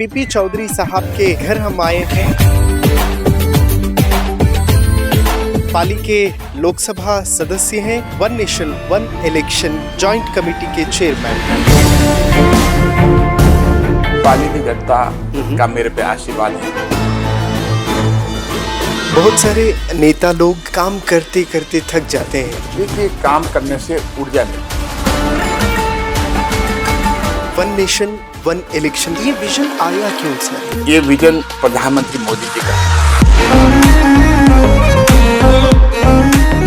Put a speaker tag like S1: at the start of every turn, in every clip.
S1: PP Chaudhary साहब के घर हम आए हैं। पाली के लोकसभा सदस्य हैं, one nation one election joint committee के चेयरमैन।
S2: पाली की जनता का मेरे पे आशीर्वाद है।
S1: बहुत सारे नेता लोग काम करते करते थक जाते हैं।
S2: देखिए, काम करने से ऊर्जा मिलती है।
S1: वन नेशन वन इलेक्शन, ये विजन आया क्यों सर?
S2: ये विजन प्रधानमंत्री मोदी जी का है।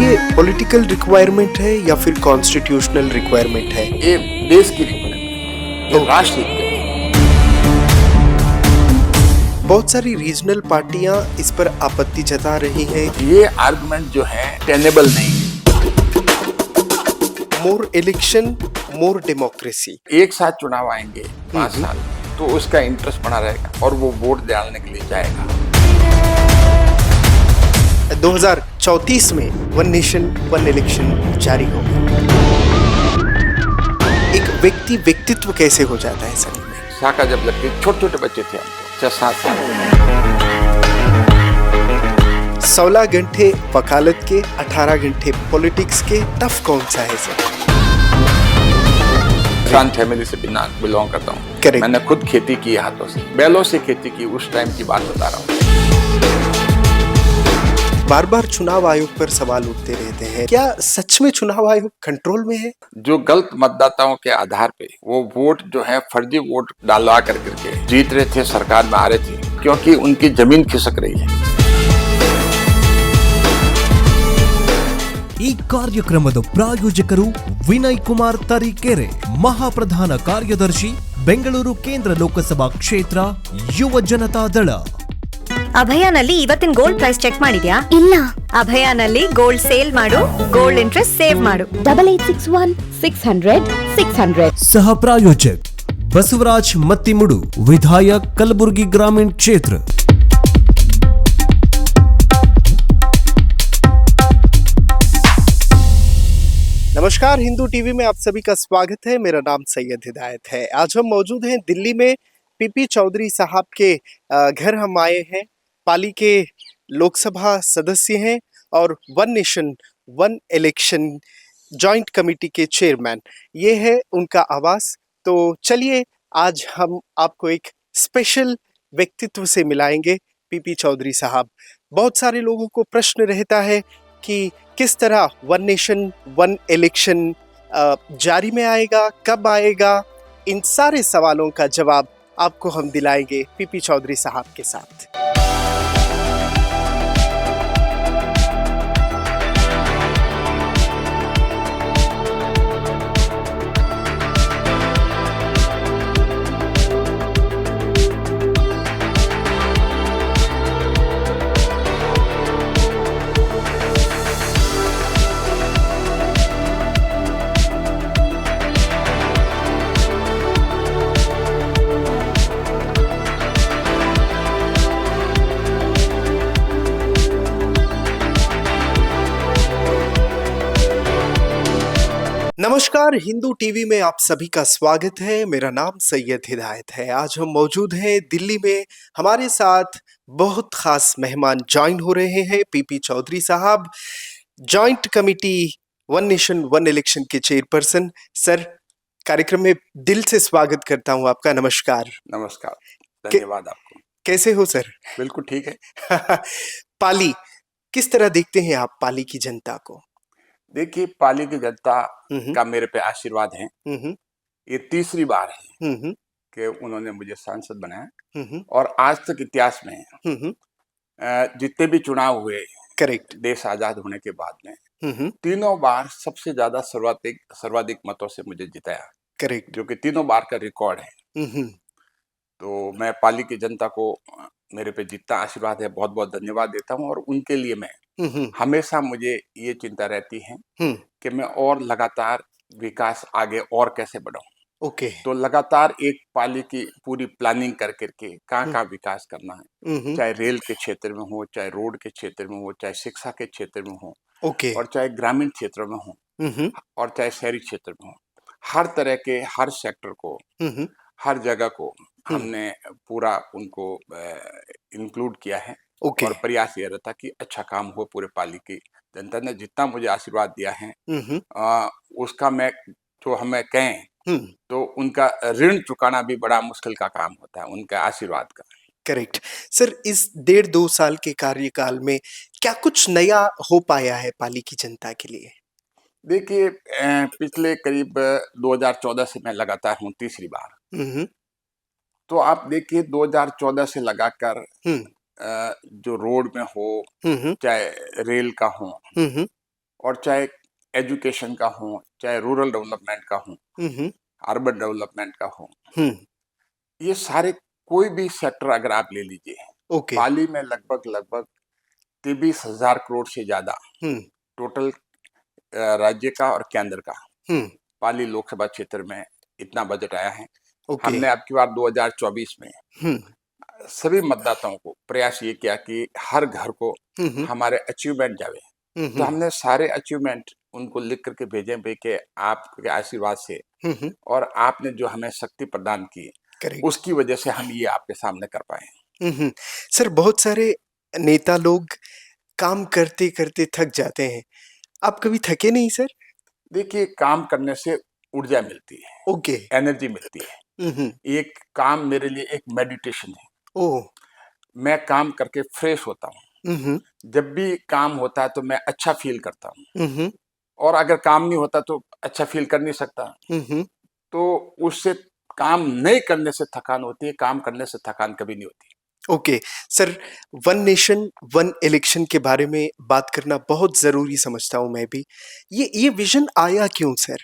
S1: ये पॉलिटिकल रिक्वायरमेंट है या फिर कॉन्स्टिट्यूशनल रिक्वायरमेंट है?
S2: ये देश की रिक्वायरमेंट, ये राष्ट्र की।
S1: बहुत सारी रीजनल पार्टियां इस पर आपत्ति जता रही हैं।
S2: ये आर्गुमेंट जो है टेनेबल नहीं है।
S1: मोर इलेक्शन मोर डेमोक्रेसी।
S2: एक साथ चुनाव आएंगे 5 साल, तो उसका इंटरेस्ट बना रहेगा और वो वोट डालने के लिए जाएगा।
S1: 2034 में वन नेशन वन इलेक्शन जारी होगा। एक व्यक्तित्व कैसे हो जाता है सर?
S2: शाखा जब लगती, छोटे छोटे बच्चे थे हम, 6-7 साल।
S1: 16 घंटे वकालत के, 18 घंटे पॉलिटिक्स के, टफ कौन सा है सर?
S2: किसान फैमिली से बिलोंग करता हूँ।
S1: Correct.
S2: मैंने खुद खेती की हाथों से, बैलों से खेती की, उस टाइम की बात बता रहा हूँ।
S1: बार बार चुनाव आयोग पर सवाल उठते रहते हैं, क्या सच में चुनाव आयोग कंट्रोल में है?
S2: जो गलत मतदाताओं के आधार पे वो वोट जो है फर्जी वोट डालवा करके जीत रहे थे, सरकार में आ रहे थे, क्योंकि उनकी जमीन खिसक रही है।
S3: ಈ ಕಾರ್ಯಕ್ರಮದ ಪ್ರಾಯೋಜಕರು ವಿನಯ್ ಕುಮಾರ್ ತರೀಕೆರೆ, ಮಹಾಪ್ರಧಾನ ಕಾರ್ಯದರ್ಶಿ, ಬೆಂಗಳೂರು ಕೇಂದ್ರ ಲೋಕಸಭಾ ಕ್ಷೇತ್ರ, ಯುವ ಜನತಾ ದಳ.
S4: ಅಭಯಾನಲ್ಲಿ ಇವತ್ತಿನ ಗೋಲ್ಡ್ ಪ್ರೈಸ್ ಚೆಕ್ ಮಾಡಿದ್ಯಾ?
S5: ಇಲ್ಲ.
S4: ಅಭಯಾನಲ್ಲಿ ಗೋಲ್ಡ್ ಸೇಲ್ ಮಾಡು, ಗೋಲ್ಡ್ ಇಂಟ್ರೆಸ್ಟ್ ಸೇವ್ ಮಾಡು.
S5: 8861 600 600.
S3: ಸಹ ಪ್ರಾಯೋಜಕ್ ಬಸವರಾಜ್ ಮತ್ತಿಮುಡು, ವಿಧಾಯಕ್, ಕಲಬುರಗಿ ಗ್ರಾमीण क्षेत्र.
S1: नमस्कार, हिंदू टीवी में आप सभी का स्वागत है। मेरा नाम सैयद हिदायत है। आज हम मौजूद हैं दिल्ली में। पीपी चौधरी साहब के घर हम आए हैं। पाली के लोकसभा सदस्य हैं और one nation one election joint committee के चेयरमैन। ये है उनका आवास। तो चलिए, आज हम आपको एक स्पेशल व्यक्तित्व से मिलाएंगे, पीपी चौधरी साहब। बहुत सारे लोगों को प्रश्न रहता है कि किस तरह वन नेशन वन इलेक्शन जारी में आएगा, कब आएगा। इन सारे सवालों का जवाब आपको हम दिलाएंगे पीपी चौधरी साहब के साथ। नमस्कार, हिंदू टीवी में आप सभी का स्वागत है। मेरा नाम सैयद हिदायत है। आज हम मौजूद हैं दिल्ली में। हमारे साथ बहुत खास मेहमान ज्वाइन हो रहे हैं। पीपी चौधरी साहब, joint committee one nation one election के चेयरपर्सन। सर, कार्यक्रम में दिल से स्वागत करता हूं आपका। नमस्कार।
S2: नमस्कार, धन्यवाद आपको।
S1: कैसे हो सर?
S2: बिल्कुल ठीक है।
S1: पाली, किस तरह देखते हैं आप पाली की जनता को?
S2: देखिए, पाली की जनता का मेरे पे आशीर्वाद है। ये तीसरी बार है कि उन्होंने मुझे सांसद बनाया और आज तक इतिहास में जितने भी चुनाव हुए,
S1: करेक्ट,
S2: देश आजाद होने के बाद में तीनों बार सबसे ज्यादा सर्वाधिक मतों से मुझे जिताया।
S1: करेक्ट,
S2: जो कि तीनों बार का रिकॉर्ड है। तो मैं पाली की जनता को मेरे पे जितना आशीर्वाद है बहुत बहुत धन्यवाद देता हूँ। और उनके लिए मैं हमेशा, मुझे ये चिंता रहती है कि मैं और लगातार विकास आगे और कैसे बढ़ाऊं।
S1: ओके।
S2: तो लगातार एक पाली की पूरी प्लानिंग कर करके कहाँ विकास करना है, चाहे रेल के क्षेत्र में हो, चाहे रोड के क्षेत्र में हो, चाहे शिक्षा के क्षेत्र में हो,
S1: ओके,
S2: और चाहे ग्रामीण क्षेत्र में हो, और चाहे शहरी क्षेत्र में हो, हर तरह के हर सेक्टर को हर जगह को
S1: हम्म।
S2: हमने पूरा उनको इंक्लूड किया है
S1: ओके।
S2: और प्रयास ये रहता कि अच्छा काम हो। पूरे पाली की जनता ने जितना मुझे आशीर्वाद दिया है
S1: हम्म।
S2: उसका मैं जो हमें कहें
S1: हम्म।
S2: तो उनका ऋण चुकाना भी बड़ा मुश्किल का काम होता है, उनका आशीर्वाद का।
S1: करेक्ट। सर, इस 1.5-2 साल के कार्यकाल में क्या कुछ नया हो पाया है पाली की जनता के लिए?
S2: देखिए पिछले करीब 2014 से मैं लगातार हूँ तीसरी बार।
S1: हम्म।
S2: तो आप देखिए 2014 से लगाकर
S1: हम्म।
S2: जो रोड में हो,
S1: हम्म।
S2: चाहे रेल का हो
S1: हम्म।
S2: और चाहे एजुकेशन का हो, चाहे रूरल डेवलपमेंट का हो,
S1: हम्म।
S2: अर्बन डेवलपमेंट का हो,
S1: हम्म।
S2: ये सारे कोई भी सेक्टर अगर आप ले लीजिए,
S1: ओके।
S2: पाली में लगभग 23,000 करोड़ से ज्यादा
S1: हम्म।
S2: टोटल राज्य का और केंद्र का
S1: हम्म।
S2: पाली लोकसभा क्षेत्र में इतना बजट आया है।
S1: ओके।
S2: हमने अब की बार 2024 में
S1: हम्म।
S2: सभी मतदाताओं को प्रयास ये किया कि हर घर को
S1: हम्म।
S2: हमारे अचीवमेंट जावे। तो
S1: हम्म।
S2: हमने सारे अचीवमेंट उनको लिख करके भेजे भाई कि आपके आशीर्वाद से
S1: हम्म।
S2: और आपने जो हमें शक्ति प्रदान की
S1: करेक्ट।
S2: उसकी वजह से हम ये आपके सामने कर पाए।
S1: हम्म। सर, बहुत सारे नेता लोग काम करते करते थक जाते हैं, आप कभी थके नहीं सर?
S2: देखिए काम करने से ऊर्जा मिलती है,
S1: ओके।
S2: एनर्जी मिलती है।
S1: हम्म।
S2: एक काम मेरे लिए एक मेडिटेशन है।
S1: ओह।
S2: मैं काम करके फ्रेश होता हूँ।
S1: हम्म।
S2: जब भी काम होता है तो मैं अच्छा फील करता हूँ
S1: हम्म।
S2: और अगर काम नहीं होता तो अच्छा फील कर नहीं सकता।
S1: हम्म।
S2: तो उससे काम नहीं करने से थकान होती है, काम करने से थकान कभी नहीं होती।
S1: Okay. Sir, one nation one election के बारे में बात करना बहुत जरूरी समझता हूं मैं भी। ये विजन आया क्यों सर?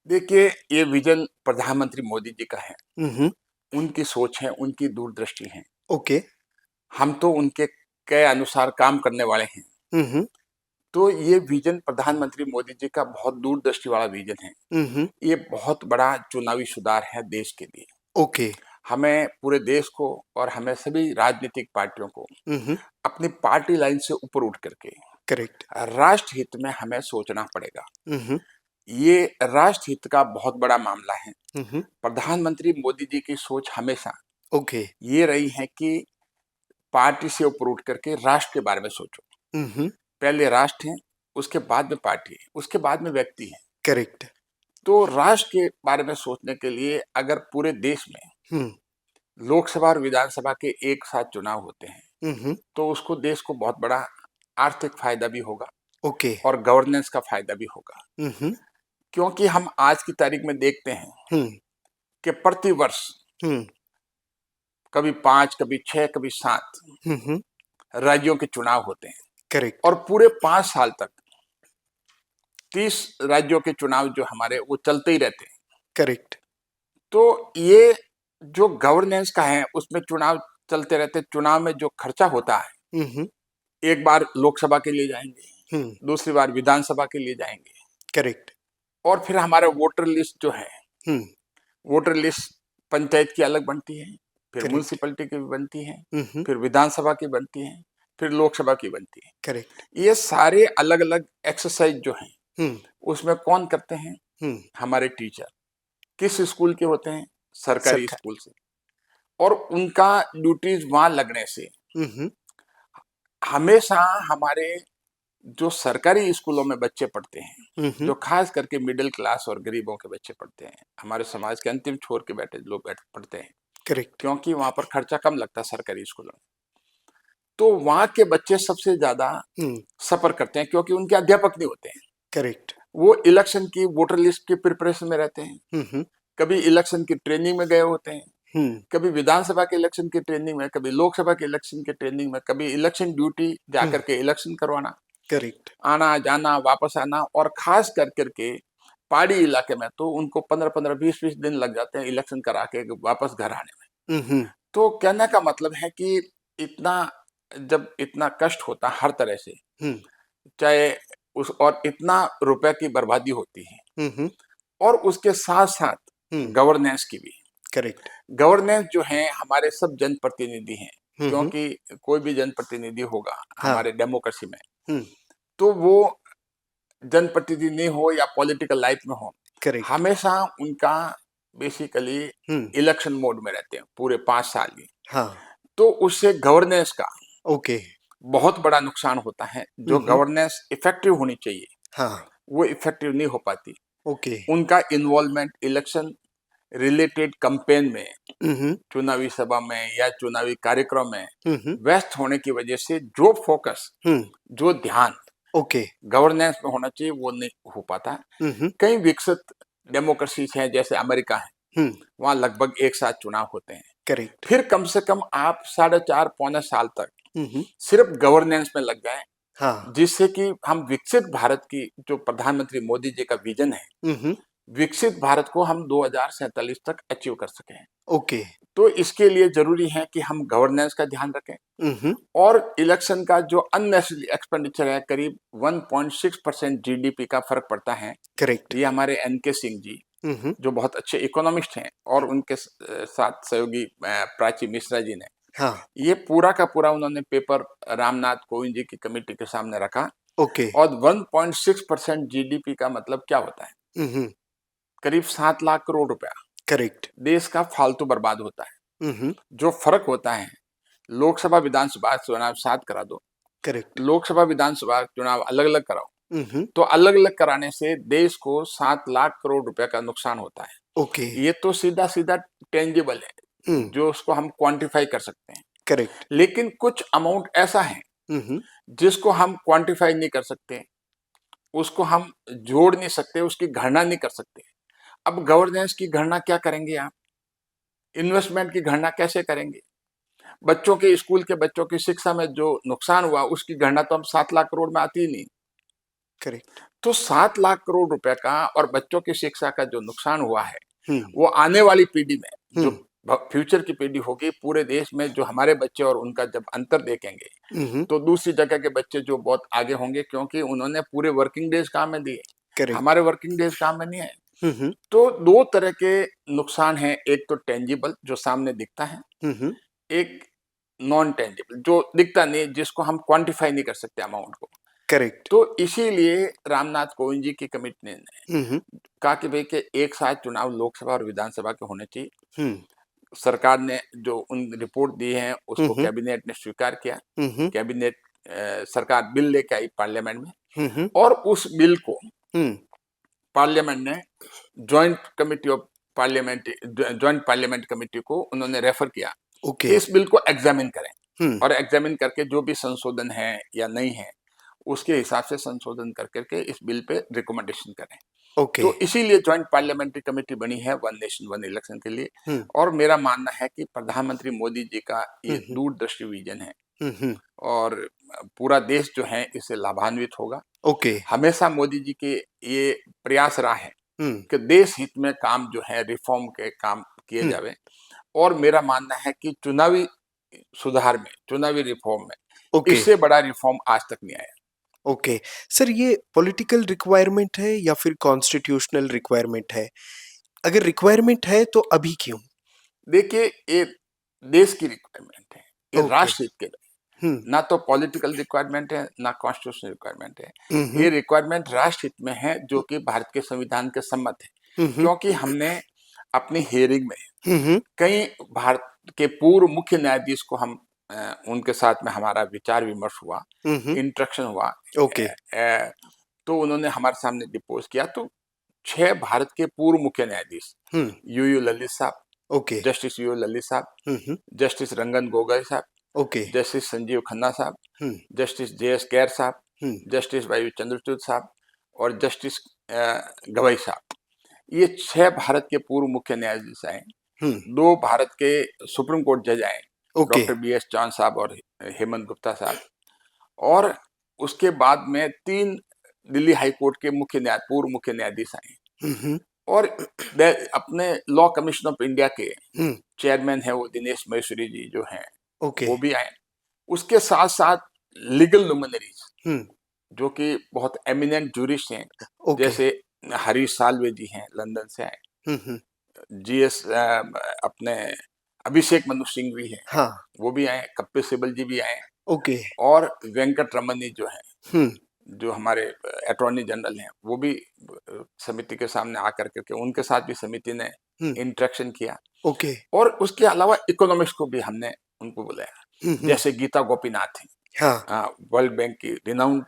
S2: देखिए ये विजन प्रधानमंत्री मोदी जी का है,
S1: हम्म।
S2: उनकी सोच है, उनकी दूरदृष्टि है।
S1: ओके।
S2: हम तो उनके के अनुसार काम करने वाले हैं।
S1: हम्म।
S2: तो ये विजन प्रधानमंत्री मोदी जी का बहुत दूरदृष्टि वाला विजन है।
S1: हम्म।
S2: ये बहुत बड़ा चुनावी सुधार है देश के लिए।
S1: ओके।
S2: हमें पूरे देश को और हमें सभी राजनीतिक पार्टियों को
S1: हम्म।
S2: अपनी पार्टी लाइन से ऊपर उठ करके
S1: करेक्ट।
S2: राष्ट्र हित में हमें सोचना पड़ेगा।
S1: हम्म।
S2: ये राष्ट्र हित का बहुत बड़ा मामला है।
S1: हम्म।
S2: प्रधानमंत्री मोदी जी की सोच हमेशा
S1: ओके।
S2: ये रही है कि पार्टी से ऊपर उठ करके राष्ट्र के बारे में सोचो।
S1: हम्म।
S2: पहले राष्ट्र है, उसके बाद में पार्टी है, उसके बाद में व्यक्ति है।
S1: करेक्ट।
S2: तो राष्ट्र के बारे में सोचने के लिए अगर पूरे देश में
S1: हम्म।
S2: लोकसभा और विधानसभा के एक साथ चुनाव होते हैं
S1: हम्म।
S2: तो उसको देश को बहुत बड़ा आर्थिक फायदा भी होगा
S1: ओके।
S2: और गवर्नेंस का फायदा भी होगा।
S1: हम्म।
S2: क्योंकि हम आज की तारीख में देखते हैं
S1: हम्म।
S2: कि प्रति वर्ष
S1: हम्म।
S2: कभी 5, कभी 6, कभी 7
S1: हम्म।
S2: राज्यों के चुनाव होते हैं
S1: करेक्ट।
S2: और पूरे 5 साल तक 30 राज्यों के चुनाव जो हमारे वो चलते ही रहते हैं।
S1: करेक्ट।
S2: तो ये जो गवर्नेंस का है उसमें चुनाव चलते रहते, चुनाव में जो खर्चा होता है,
S1: हम्म।
S2: एक बार लोकसभा के लिए जाएंगे,
S1: हम्म।
S2: दूसरी बार विधानसभा के लिए जाएंगे
S1: करेक्ट।
S2: और फिर हमारे वोटर लिस्ट जो है,
S1: हम्म।
S2: वोटर लिस्ट पंचायत की अलग बनती है, फिर
S1: करेक्ट।
S2: म्यूनिसिपैलिटी की भी बनती है,
S1: हम्म।
S2: फिर विधानसभा की बनती है, फिर लोकसभा की बनती है।
S1: करेक्ट।
S2: ये सारे अलग अलग एक्सरसाइज जो हैं
S1: हम्म।
S2: उसमें कौन करते हैं?
S1: हम्म।
S2: हमारे टीचर। किस स्कूल के होते हैं? सरकारी
S1: सरकार।
S2: स्कूल से। और उनका ड्यूटीज वहां लगने से
S1: हम्म।
S2: हमेशा हमारे जो सरकारी स्कूलों में बच्चे पढ़ते हैं,
S1: हम्म।
S2: जो खास करके मिडिल क्लास और गरीबों के बच्चे पढ़ते हैं, हमारे समाज के अंतिम छोर के लोग पढ़ते हैं,
S1: करेक्ट।
S2: क्योंकि वहां पर खर्चा कम लगता है सरकारी स्कूलों में। तो वहां के बच्चे सबसे ज्यादा
S1: हम्म।
S2: सफर करते हैं क्योंकि उनके अध्यापक नहीं होते हैं।
S1: करेक्ट।
S2: वो इलेक्शन की वोटर लिस्ट की प्रिपरेशन में रहते हैं,
S1: हम्म।
S2: कभी इलेक्शन की ट्रेनिंग में गए होते हैं,
S1: हम्म।
S2: कभी विधानसभा के इलेक्शन की ट्रेनिंग में, कभी लोकसभा के इलेक्शन की ट्रेनिंग में, कभी इलेक्शन ड्यूटी जाकर के इलेक्शन करवाना,
S1: करेक्ट।
S2: आना जाना वापस आना। और खास कर करके पहाड़ी इलाके में तो उनको 15-15 20-20 दिन लग जाते हैं इलेक्शन करा के वापस घर आने में।
S1: हम्म।
S2: तो कहने का मतलब है कि इतना जब इतना कष्ट होता हर तरह से,
S1: हम्म।
S2: चाहे उस और इतना रुपए की बर्बादी होती है
S1: हम्म।
S2: और उसके साथ साथ
S1: हम्म।
S2: गवर्नेंस की भी।
S1: करेक्ट।
S2: गवर्नेंस जो है हमारे सब जनप्रतिनिधि हैं,
S1: हम्म।
S2: क्योंकि कोई भी जनप्रतिनिधि होगा
S1: हाँ।
S2: हमारे डेमोक्रेसी में
S1: हम्म।
S2: तो वो जनप्रतिनिधि हो या पॉलिटिकल लाइफ में हो,
S1: करेक्ट।
S2: हमेशा उनका बेसिकली
S1: हम्म।
S2: इलेक्शन मोड में रहते हैं पूरे 5 साल ही,
S1: हाँ।
S2: तो उससे गवर्नेंस का
S1: ओके।
S2: बहुत बड़ा नुकसान होता है। जो गवर्नेंस इफेक्टिव होनी चाहिए
S1: हाँ।
S2: वो इफेक्टिव नहीं हो पाती।
S1: ओके।
S2: उनका इन्वॉल्वमेंट इलेक्शन रिलेटेड कैंपेन में,
S1: हम्म।
S2: चुनावी सभा में या चुनावी कार्यक्रम में
S1: हम्म।
S2: व्यस्त होने की वजह से जो फोकस,
S1: हम्म।
S2: जो ध्यान
S1: ओके।
S2: गवर्नेंस में होना चाहिए वो नहीं हो पाता।
S1: हम्म।
S2: कई विकसित डेमोक्रेसीज हैं जैसे अमेरिका है,
S1: हम्म।
S2: वहां लगभग एक साथ चुनाव होते हैं।
S1: करेक्ट।
S2: फिर कम से कम आप 4.5 पौने साल तक
S1: हम्म।
S2: सिर्फ गवर्नेंस में लग जाएं,
S1: हाँ।
S2: जिससे कि हम विकसित भारत की जो प्रधानमंत्री मोदी जी का विजन है,
S1: हम्म।
S2: विकसित भारत को हम 2047 तक अचीव कर सकें।
S1: ओके।
S2: तो इसके लिए जरूरी है कि हम गवर्नेंस का ध्यान रखें
S1: हम्म।
S2: और इलेक्शन का जो अननेसेसरी एक्सपेंडिचर है, करीब 1.6% जीडीपी का फर्क पड़ता है।
S1: करेक्ट।
S2: ये हमारे एनके सिंह जी,
S1: हम्म।
S2: जो बहुत अच्छे इकोनॉमिस्ट हैं, और उनके साथ सहयोगी प्राची मिश्रा जी ने
S1: हाँ।
S2: ये पूरा का पूरा उन्होंने पेपर रामनाथ कोविंद जी की कमेटी के सामने रखा।
S1: ओके।
S2: और 1.6% जीडीपी का मतलब क्या होता है?
S1: हम्म।
S2: करीब 7 लाख करोड़ रुपया
S1: करेक्ट।
S2: देश का फालतू बर्बाद होता है।
S1: हम्म।
S2: जो फर्क होता है, लोकसभा विधानसभा चुनाव साथ करा दो,
S1: करेक्ट।
S2: लोकसभा विधानसभा चुनाव अलग अलग कराओ,
S1: हम्म।
S2: तो अलग अलग कराने से देश को 7 लाख करोड़ रुपए का नुकसान होता है।
S1: ओके।
S2: ये तो सीधा सीधा टेंजिबल है,
S1: हम्म।
S2: जो उसको हम क्वांटिफाई कर सकते हैं।
S1: करेक्ट।
S2: लेकिन कुछ अमाउंट ऐसा है
S1: हम्म।
S2: जिसको हम क्वांटिफाई नहीं कर सकते, उसको हम जोड़ नहीं सकते, उसकी गणना नहीं कर सकते। अब गवर्नेंस की गणना क्या करेंगे आप? इन्वेस्टमेंट की गणना कैसे करेंगे? बच्चों के स्कूल के बच्चों की शिक्षा में जो नुकसान हुआ उसकी गणना तो हम 7 लाख करोड़ में आती ही नहीं।
S1: करेक्ट।
S2: तो 7 लाख करोड़ रुपए का और बच्चों की शिक्षा का जो नुकसान हुआ है,
S1: हम्म।
S2: वो आने वाली पीढ़ी में, जो
S1: हम्म।
S2: फ्यूचर की पीढ़ी होगी, पूरे देश में जो हमारे बच्चे और उनका जब अंतर देखेंगे,
S1: हम्म।
S2: तो दूसरी जगह के बच्चे जो बहुत आगे होंगे, क्योंकि उन्होंने पूरे वर्किंग डेज काम में दिए,
S1: करेक्ट।
S2: हमारे वर्किंग डेज काम में नहीं है।
S1: हम्म।
S2: तो दो तरह के नुकसान हैं, एक तो टेंजिबल जो सामने दिखता है,
S1: हम्म।
S2: एक नॉन टेंजिबल जो दिखता नहीं, जिसको हम क्वांटिफाई नहीं कर सकते अमाउंट को।
S1: करेक्ट।
S2: तो इसीलिए रामनाथ कोविंद जी की कमिटी ने
S1: हम्म।
S2: कहा कि भाई के एक साथ चुनाव लोकसभा और विधानसभा के होने चाहिए।
S1: हम्म।
S2: सरकार ने जो उन रिपोर्ट दी है उसको
S1: हम्म।
S2: कैबिनेट ने स्वीकार किया।
S1: हम्म।
S2: कैबिनेट सरकार बिल लेके आई पार्लियामेंट में,
S1: हम्म।
S2: और उस बिल को
S1: हम्म।
S2: पार्लियामेंट ने ज्वाइंट पार्लियामेंट कमेटी को उन्होंने रेफर किया
S1: ओके।
S2: कि इस बिल को एग्जामिन करें,
S1: हम्म।
S2: और एग्जामिन करके जो भी संशोधन है या नहीं है उसके हिसाब से संशोधन कर करके इस बिल पे रिकमेंडेशन करें।
S1: ओके।
S2: तो इसीलिए ज्वाइंट पार्लियामेंट्री कमेटी बनी है वन नेशन वन इलेक्शन के लिए।
S1: हम्म।
S2: और मेरा मानना है कि प्रधानमंत्री मोदी जी का ये
S1: हम्म।
S2: दूरदृष्टि विजन है,
S1: हम्म।
S2: और पूरा देश जो है इससे लाभान्वित होगा।
S1: ओके।
S2: हमेशा मोदी जी के ये प्रयास रहा है
S1: हम्म।
S2: कि देश हित में काम जो है, रिफॉर्म के काम किए
S1: हम्म।
S2: जावे। और मेरा मानना है कि चुनावी सुधार में, चुनावी रिफॉर्म में
S1: ओके।
S2: इससे बड़ा रिफॉर्म आज तक नहीं आया।
S1: ओके सर, ये पॉलिटिकल रिक्वायरमेंट है या फिर कॉन्स्टिट्यूशनल रिक्वायरमेंट है? अगर रिक्वायरमेंट है तो अभी क्यों?
S2: देखिए, ये देश की रिक्वायरमेंट है, ये
S1: ओके।
S2: राष्ट्र हित के लिए,
S1: हम्म।
S2: ना तो पॉलिटिकल रिक्वायरमेंट है ना कॉन्स्टिट्यूशनल रिक्वायरमेंट है।
S1: हम्म।
S2: ये रिक्वायरमेंट राष्ट्र हित में है, जो कि भारत के संविधान के सम्मत है।
S1: हम्म।
S2: क्योंकि हमने अपनी हियरिंग में
S1: हम्म।
S2: कई भारत के पूर्व मुख्य न्यायाधीश को हम उनके साथ में हमारा विचार विमर्श हुआ,
S1: हम्म।
S2: इंटरेक्शन हुआ।
S1: ओके।
S2: तो उन्होंने हमारे सामने डिपोज किया, तो 6 भारत के पूर्व मुख्य न्यायाधीश,
S1: हम्म।
S2: यूयू ललित साहब,
S1: ओके।
S2: जस्टिस यूयू ललित साहब,
S1: हम्म।
S2: जस्टिस रंजन गोगोई साहब,
S1: ओके।
S2: जस्टिस संजीव खन्ना साहब,
S1: हम्म।
S2: Justice JS. कैर साहब,
S1: हम्म।
S2: जस्टिस वायु चंद्रचूड़ साहब, और जस्टिस गवई साहब। ये 6 भारत के पूर्व मुख्य न्यायाधीश आए।
S1: हम्म।
S2: 2 भारत के सुप्रीम कोर्ट जज आए,
S1: ओके।
S2: Doctor BS. चौहान साहब और हेमंत गुप्ता साहब। और उसके बाद में 3 दिल्ली हाई कोर्ट के पूर्व मुख्य न्यायाधीश आए।
S1: हम्म।
S2: और अपने लॉ कमीशन ऑफ इंडिया के
S1: हम्म।
S2: चेयरमैन है वो दिनेश महेश्वरी जी जो हैं,
S1: ओके।
S2: वो भी आए। उसके साथ साथ लीगल लुमिनरीज,
S1: हम्म।
S2: जो कि बहुत एमिनेंट जूरिस्ट हैं,
S1: ओके।
S2: जैसे हरीश साल्वे जी हैं, लंदन से आए।
S1: हम्म।
S2: जीएस अपने अभिषेक मनु सिंह भी हैं,
S1: हाँ।
S2: वो भी आए। कपिल सिब्बल जी भी आए।
S1: ओके।
S2: और वेंकट रमनी जो हैं,
S1: हम्म।
S2: जो हमारे अटॉर्नी जनरल हैं, वो भी समिति के सामने आकर के, उनके साथ भी समिति ने इंटरेक्शन किया,
S1: ओके।
S2: और उसके अलावा इकोनॉमिक्स को भी हमने उनको बुलाया। जैसे गीता गोपीनाथ है,
S1: हाँ,
S2: वर्ल्ड बैंक की रिनाउंड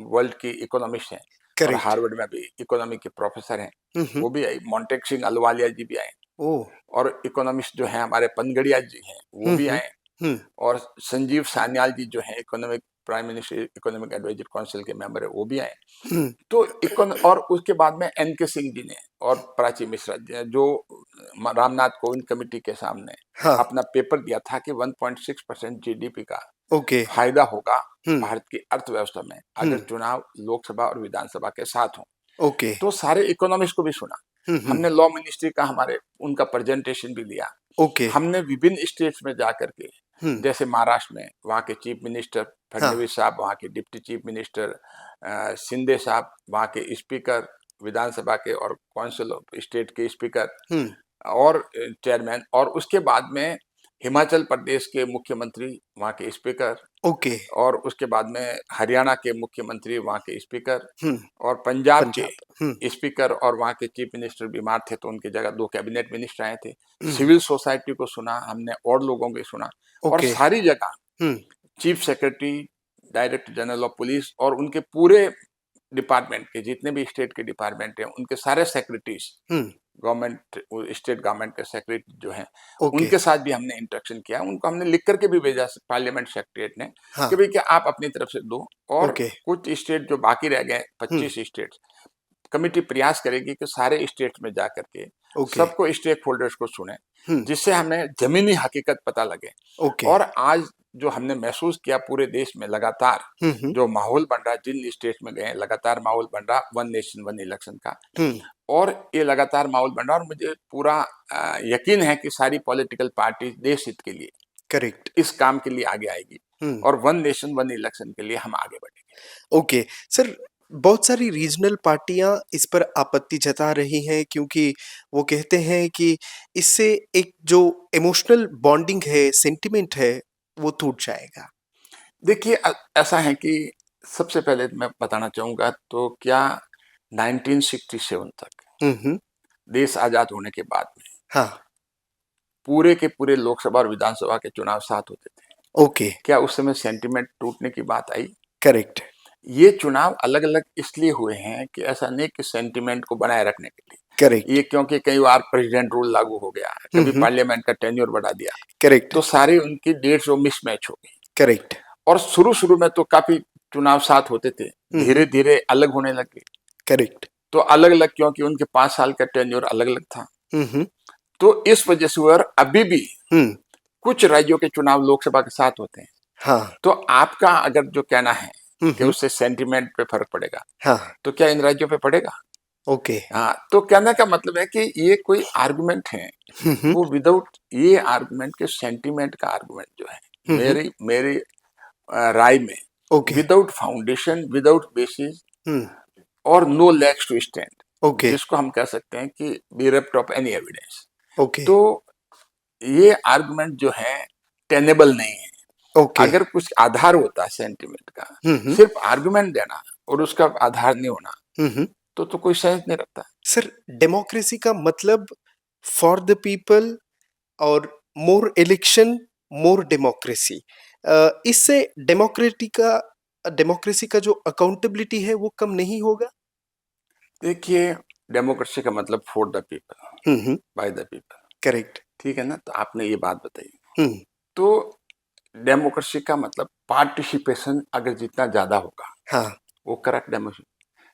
S2: वर्ल्ड की इकोनॉमिस्ट हैं, और
S1: करेक्ट।
S2: हार्वर्ड में भी इकोनॉमी के प्रोफेसर हैं,
S1: हम्म।
S2: वो भी आई। मोंटेक सिंह अहलूवालिया जी भी आए,
S1: ओ।
S2: और इकोनॉमिस्ट जो हैं हमारे पनगड़िया जी हैं वो भी आए,
S1: हम्म।
S2: और संजीव सान्याल जी जो हैं economic prime minister economic advisory council के मेंबर है, वो भी आए।
S1: हम्म।
S2: तो और उसके बाद में एनके सिंह जी ने और प्राची मिश्रा जी ने, जो रामनाथ कोविंद कमेटी के सामने
S1: हाँ।
S2: अपना पेपर दिया था कि 1.6% जीडीपी का
S1: ओके।
S2: फायदा होगा
S1: हम्म।
S2: भारत की अर्थव्यवस्था में अगर चुनाव लोकसभा और विधानसभा के साथ हो।
S1: ओके।
S2: तो सारे इकोनॉमिस्ट को भी सुना, हमने लॉ मिनिस्ट्री का हमारे उनका प्रेजेंटेशन भी दिया।
S1: ओके।
S2: हमने विभिन्न स्टेट्स में जाकर के,
S1: हम्म।
S2: जैसे महाराष्ट्र में वहाँ के चीफ मिनिस्टर
S1: हाँ।
S2: फडणवीस साहब, वहाँ के डिप्टी चीफ मिनिस्टर शिंदे साहब, वहाँ के स्पीकर विधानसभा के और काउंसिल ऑफ स्टेट के स्पीकर और चेयरमैन, और उसके बाद में हिमाचल प्रदेश के मुख्यमंत्री, वहाँ के स्पीकर,
S1: ओके।
S2: और उसके बाद में हरियाणा के मुख्यमंत्री, वहाँ के स्पीकर,
S1: हम्म।
S2: और पंजाब
S1: पंजाब।
S2: के स्पीकर, और वहाँ के चीफ मिनिस्टर बीमार थे तो उनकी जगह 2 कैबिनेट मिनिस्टर आए थे। सिविल सोसाइटी को सुना हमने, और लोगों को सुना, और
S1: ओके।
S2: सारी जगह chief secretary, director general of police और उनके पूरे डिपार्टमेंट के जितने भी स्टेट के डिपार्टमेंट हैं, उनके सारे सेक्रेटरीज, गवर्नमेंट स्टेट गवर्नमेंट के सेक्रेटरी जो हैं,
S1: ओके।
S2: उनके साथ भी हमने इंटरेक्शन किया। उनको हमने लिख करके भी भेजा पार्लियामेंट सेक्रेटरीट ने
S1: हाँ।
S2: कि भाई क्या आप अपनी तरफ से दो, और
S1: ओके।
S2: कुछ स्टेट जो बाकी रह गए 25 स्टेट, कमिटी प्रयास करेगी कि सारे स्टेट में जाकर के
S1: ओके।
S2: सबको स्टेक होल्डर्स को सुने, जिससे हमें जमीनी हकीकत पता लगे।
S1: ओके।
S2: और आज जो हमने महसूस किया पूरे देश में लगातार जो माहौल बन रहा, जिन स्टेट में गए लगातार माहौल बन रहा 1 नेशन 1 इलेक्शन का, और ये लगातार माहौल बन रहा, और मुझे पूरा यकीन है कि सारी पॉलिटिकल पार्टी देश हित के लिए
S1: करेक्ट
S2: इस काम के लिए आगे आएगी, और 1 नेशन 1 इलेक्शन के लिए हम आगे बढ़ेंगे।
S1: ओके सर, बहुत सारी रीजनल पार्टियां इस पर आपत्ति जता रही हैं क्योंकि वो कहते हैं कि इससे एक जो इमोशनल बॉन्डिंग है, सेंटिमेंट है, वो टूट जाएगा।
S2: देखिए ऐसा है कि सबसे पहले मैं बताना चाहूंगा तो क्या 1967 तक देश आजाद होने के बाद में
S1: हाँ।
S2: पूरे के पूरे लोकसभा और विधानसभा के चुनाव साथ होते थे।
S1: ओके।
S2: क्या उस समय सेंटिमेंट टूटने की बात आई?
S1: करेक्ट।
S2: ये चुनाव अलग अलग इसलिए हुए हैं कि ऐसा नहीं कि सेंटिमेंट को बनाए रखने के लिए।
S1: करेक्ट।
S2: ये क्योंकि कई बार प्रेसिडेंट रूल लागू हो गया, कभी पार्लियामेंट का टेन्योर बढ़ा दिया,
S1: करेक्ट।
S2: तो सारी उनकी डेट्स वो मिसमैच हो गई।
S1: करेक्ट।
S2: और शुरू में तो काफी चुनाव साथ होते थे, धीरे धीरे अलग होने लगे।
S1: करेक्ट।
S2: तो अलग अलग क्योंकि उनके 5 साल का टेन्योर अलग अलग था, तो इस वजह से और अभी भी कुछ राज्यों के चुनाव लोकसभा के साथ होते हैं।
S1: हाँ।
S2: तो आपका अगर जो कहना है कि उससे सेंटिमेंट पे फर्क पड़ेगा,
S1: हाँ।
S2: तो क्या इन राज्यों पे पड़ेगा?
S1: ओके।
S2: हाँ, तो कहने का मतलब है कि ये कोई आर्गुमेंट है वो विदाउट ये आर्गुमेंट के सेंटिमेंट का आर्गुमेंट जो है मेरी राय में विदाउट फाउंडेशन, विदाउट बेसिस और no legs to stand,
S1: okay.
S2: जिसको हम कह सकते हैं कि bereft of any evidence।
S1: Okay.
S2: तो ये आर्गुमेंट जो है टेनेबल नहीं है।
S1: ओके।
S2: अगर कुछ आधार होता है सेंटिमेंट का, सिर्फ आर्गुमेंट देना और उसका आधार नहीं होना, तो कोई सेंस नहीं रखता।
S1: सर, डेमोक्रेसी का मतलब फॉर द पीपल और मोर इलेक्शन मोर डेमोक्रेसी, इससे डेमोक्रेसी का जो अकाउंटेबिलिटी है वो कम नहीं होगा?
S2: देखिए, डेमोक्रेसी का मतलब for the people, by the people.
S1: Correct.
S2: ठीक है ना? तो आपने ये बात बताई, तो डेमोक्रेसी का मतलब पार्टिसिपेशन अगर जितना ज्यादा होगा,
S1: हाँ,
S2: वो करेक्ट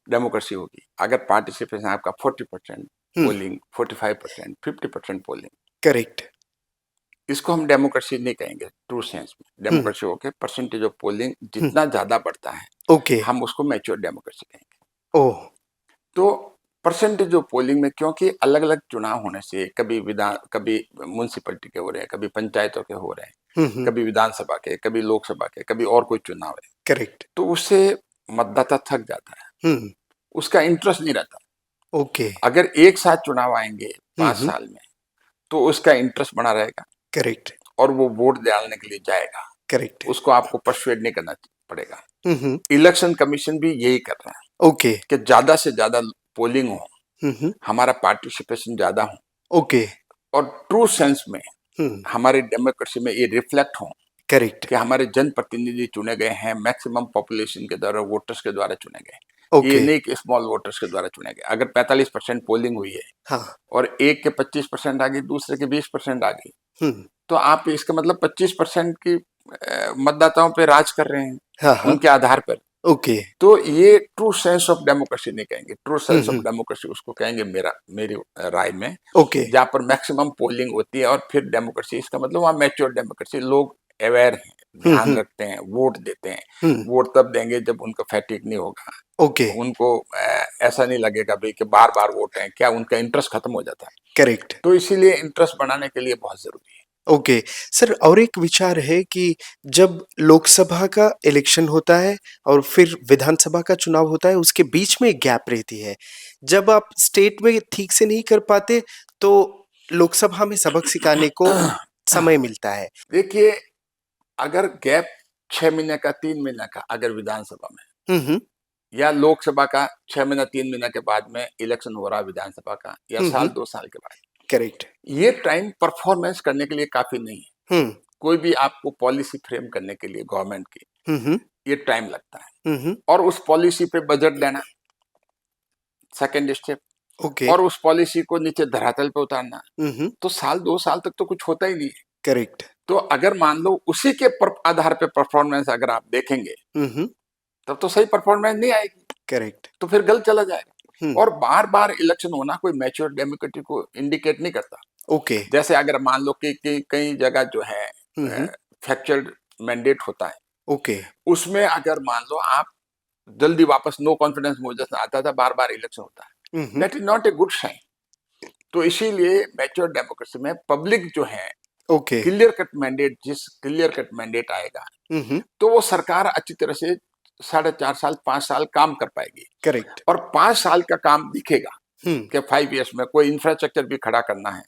S2: डेमोक्रेसी होगी। अगर पार्टिसिपेशन आपका 40% पोलिंग, 45%, 50% पोलिंग,
S1: करेक्ट,
S2: इसको हम डेमोक्रेसी नहीं कहेंगे ट्रू सेंस में। डेमोक्रेसी होके परसेंटेज ऑफ पोलिंग जितना ज्यादा बढ़ता है,
S1: ओके,
S2: हम उसको मैच्योर डेमोक्रेसी कहेंगे।
S1: ओह,
S2: तो परसेंटेज ऑफ पोलिंग में क्योंकि अलग अलग चुनाव होने से कभी म्युनिसिपैलिटी के हो रहे हैं, कभी पंचायतों के हो रहे हैं, कभी विधानसभा के, कभी लोकसभा के, कभी और कोई चुनाव है,
S1: करेक्ट,
S2: तो उससे मतदाता थक जाता है, उसका इंटरेस्ट नहीं रहता।
S1: ओके,
S2: अगर एक साथ चुनाव आएंगे 5 साल में, तो उसका इंटरेस्ट बना रहेगा,
S1: करेक्ट,
S2: और वो वोट डालने के लिए जाएगा।
S1: करेक्ट,
S2: उसको आपको परसुएड नहीं करना पड़ेगा। इलेक्शन कमीशन भी यही कर रहा है,
S1: ओके,
S2: कि ज्यादा से ज्यादा पोलिंग हो, हमारा पार्टिसिपेशन ज्यादा हो,
S1: ओके।
S2: और ट्रू सेंस में
S1: हम्म।
S2: हमारी डेमोक्रेसी में ये रिफ्लेक्ट हो
S1: करेक्ट।
S2: कि हमारे जनप्रतिनिधि चुने गए हैं मैक्सिमम पॉपुलेशन के द्वारा, वोटर्स के द्वारा चुने गए। ये
S1: ओके।
S2: नहीं कि स्मॉल वोटर्स के द्वारा चुने गए। अगर 45% पोलिंग हुई है
S1: हाँ।
S2: और एक के 25% आ गई, दूसरे के 20% आ गई,
S1: हम्म।
S2: तो आप इसका मतलब 25% की मतदाताओं पे राज कर रहे हैं
S1: हाँ हाँ।
S2: उनके आधार पर।
S1: ओके।
S2: तो ये ट्रू सेंस ऑफ डेमोक्रेसी नहीं कहेंगे। True sense of
S1: hmm.
S2: Democracy उसको कहेंगे मेरी राय में,
S1: ओके।
S2: जहाँ पर मैक्सिमम पोलिंग होती है और फिर डेमोक्रेसी, इसका मतलब वहाँ मैच्योर डेमोक्रेसी, लोग अवेयर हैं, ध्यान रखते हैं, वोट देते हैं।
S1: हम्म।
S2: वोट तब देंगे जब उनको फैटिक नहीं होगा,
S1: ओके।
S2: उनको ऐसा नहीं लगेगा भाई कि बार बार वोट है, क्या उनका इंटरेस्ट खत्म हो जाता है।
S1: करेक्ट।
S2: तो इसीलिए इंटरेस्ट बढ़ाने के लिए बहुत जरूरी है।
S1: ओके सर, और एक विचार है कि जब लोकसभा का इलेक्शन होता है और फिर विधानसभा का चुनाव होता है, उसके बीच में एक गैप रहती है। जब आप स्टेट में ठीक से नहीं कर पाते तो लोकसभा में सबक सिखाने को समय मिलता है।
S2: देखिए, अगर गैप 6 महीने का, 3 महीने का, अगर विधानसभा में
S1: हम्म।
S2: या लोकसभा का 6 महीना 3 महीना के बाद में इलेक्शन हो रहा है विधानसभा का, या साल 2 साल के बाद,
S1: करेक्ट।
S2: ये टाइम परफॉर्मेंस करने के लिए काफी नहीं है।
S1: हम्म।
S2: कोई भी आपको पॉलिसी फ्रेम करने के लिए गवर्नमेंट की
S1: हम्म।
S2: ये टाइम लगता है,
S1: हम्म।
S2: और उस पॉलिसी पे बजट देना सेकेंड स्टेप,
S1: ओके।
S2: और उस पॉलिसी को नीचे धरातल पे उतारना,
S1: हम्म।
S2: तो साल 2 साल तक तो कुछ होता ही नहीं है।
S1: करेक्ट।
S2: तो अगर मान लो उसी के आधार पे परफॉर्मेंस अगर आप देखेंगे,
S1: हम्म।
S2: तब तो सही परफॉर्मेंस नहीं आएगी,
S1: करेक्ट।
S2: तो फिर गलत चला जाएगा।
S1: हम्म।
S2: और बार बार इलेक्शन होना कोई मैच्योर डेमोक्रेसी को इंडिकेट नहीं करता।
S1: ओके।
S2: जैसे अगर मान लो कि कई जगह जो है
S1: हम्म।
S2: फैक्चुअल मैंडेट होता है,
S1: ओके।
S2: उसमें अगर मान लो आप जल्दी वापस, नो कॉन्फिडेंस मोशन आता था, बार बार इलेक्शन होता है,
S1: hmm.
S2: That is not a good sign. तो इसीलिए मैच्योर डेमोक्रेसी में पब्लिक जो है
S1: ओके।
S2: क्लियर कट मैंडेट, जिस क्लियर कट मैंडेट आएगा
S1: हम्म।
S2: तो वो सरकार अच्छी तरह से 4.5 साल 5 साल काम कर पाएगी।
S1: करेक्ट।
S2: और 5 साल का काम दिखेगा
S1: हम्म।
S2: कि 5 ईयर्स में कोई इंफ्रास्ट्रक्चर भी खड़ा करना है,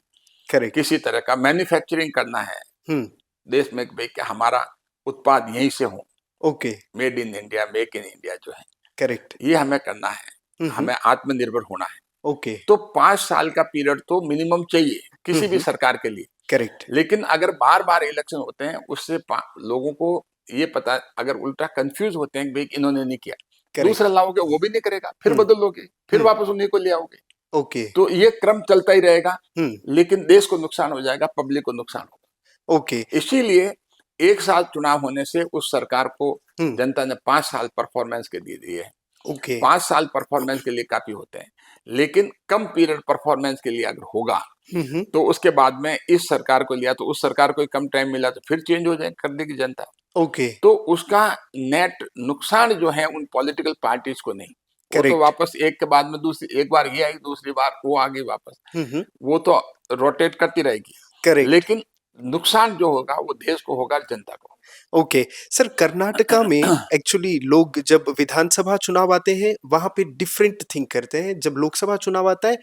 S1: करेक्ट।
S2: किसी तरह का मैन्युफैक्चरिंग करना है
S1: हम्म।
S2: देश में, भाई कि हमारा उत्पाद यहीं से हो,
S1: okay.
S2: Made in India, make in India जो है,
S1: करेक्ट।
S2: ये हमें करना है, हमें आत्मनिर्भर होना है।
S1: ओके।
S2: तो 5 साल का पीरियड तो मिनिमम चाहिए किसी भी
S1: हम्म।
S2: सरकार के लिए।
S1: करेक्ट।
S2: लेकिन अगर बार बार इलेक्शन होते हैं, उससे लोगों को ये पता, अगर उल्टा कंफ्यूज होते हैं भाई इन्होंने नहीं किया,
S1: करेक्ट।
S2: दूसरा लाओगे वो भी नहीं करेगा, फिर
S1: हम्म।
S2: बदल लोगे, फिर वापस उन्हीं को ले आओगे,
S1: ओके।
S2: तो ये क्रम चलता ही रहेगा।
S1: हम्म।
S2: लेकिन देश को नुकसान हो जाएगा, पब्लिक को नुकसान होगा।
S1: ओके।
S2: इसीलिए एक साल चुनाव होने से उस सरकार को
S1: हम्म।
S2: जनता ने 5 साल परफॉर्मेंस के लिए दिए है।
S1: ओके।
S2: 5 साल परफॉर्मेंस के लिए काफी होते हैं, लेकिन कम पीरियड परफॉर्मेंस के लिए अगर होगा
S1: हम्म।
S2: तो उसके बाद में इस सरकार को लिया तो उस सरकार को कम टाइम मिला तो फिर चेंज हो जाए, कर देगी जनता।
S1: ओके।
S2: तो उसका नेट नुकसान जो है उन पॉलिटिकल पार्टीज को नहीं, वो तो
S1: करेक्ट।
S2: वापस एक के बाद में दूसरी, एक बार ये आई, दूसरी बार वो आ गई वापस,
S1: हम्म।
S2: वो तो रोटेट करती रहेगी।
S1: करेक्ट।
S2: लेकिन नुकसान जो होगा वो देश को होगा, जनता को।
S1: ओके सर, कर्नाटका में एक्चुअली लोग जब विधानसभा चुनाव आते हैं वहां पे डिफरेंट थिंक करते हैं, जब लोकसभा चुनाव आता है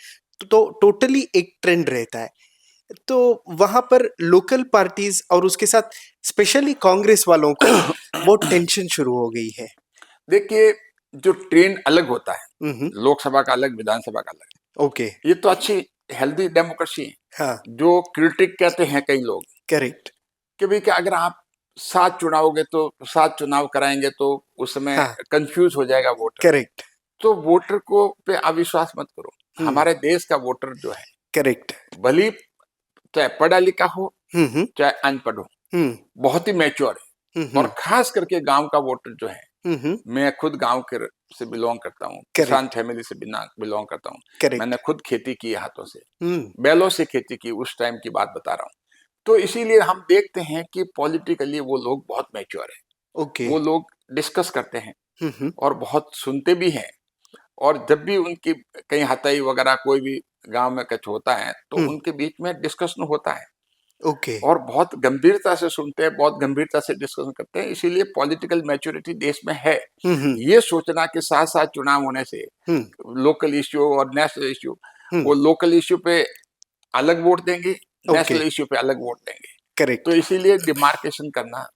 S1: तो टोटली एक ट्रेंड रहता है। तो वहां पर लोकल पार्टीज और उसके साथ स्पेशली कांग्रेस वालों को बहुत टेंशन शुरू हो गई है।
S2: देखिए, जो ट्रेंड अलग होता है,
S1: हम्म।
S2: लोकसभा का अलग, विधानसभा का अलग,
S1: ओके।
S2: ये तो अच्छी हेल्दी डेमोक्रेसी है।
S1: हाँ।
S2: जो क्रिटिक कहते हैं कई लोग
S1: करेक्ट।
S2: कि भाई कि अगर आप 7 चुनाव तो 7 चुनाव कराएंगे तो उसमें
S1: हाँ।
S2: कंफ्यूज हो जाएगा वोटर।
S1: करेक्ट।
S2: तो वोटर को पे अविश्वास मत करो। हमारे देश का वोटर जो है,
S1: करेक्ट।
S2: भली चाहे पढ़ा लिखा हो
S1: हम्म।
S2: चाहे अनपढ़ हो, बहुत ही मैच्योर है। और खास करके गांव का वोटर जो है,
S1: हम्म।
S2: मैं खुद गांव के से बिलोंग करता हूँ, किसान फैमिली से बिलोंग करता हूँ।
S1: करेक्ट।
S2: मैंने खुद खेती की हाथों से,
S1: हम्म।
S2: बैलों से खेती की, उस टाइम की बात बता रहा हूँ। तो इसीलिए हम देखते हैं कि पॉलिटिकली वो लोग बहुत मैच्योर है।
S1: ओके।
S2: वो लोग डिस्कस करते हैं
S1: हम्म।
S2: और बहुत सुनते भी हैं। और जब भी उनकी कहीं हताई वगैरह कोई भी गांव में कुछ होता है तो उनके बीच में डिस्कशन होता है,
S1: ओके।
S2: और बहुत गंभीरता से सुनते हैं, बहुत गंभीरता से डिस्कशन करते हैं। इसीलिए पॉलिटिकल मैच्योरिटी देश में है। ये सोचना कि साथ साथ चुनाव होने से लोकल इश्यू और नेशनल इश्यू, वो लोकल इश्यू पे अलग वोट देंगे, नेशनल इश्यू पे अलग वोट देंगे।
S1: करेक्ट।
S2: तो इसीलिए डिमार्केशन करना,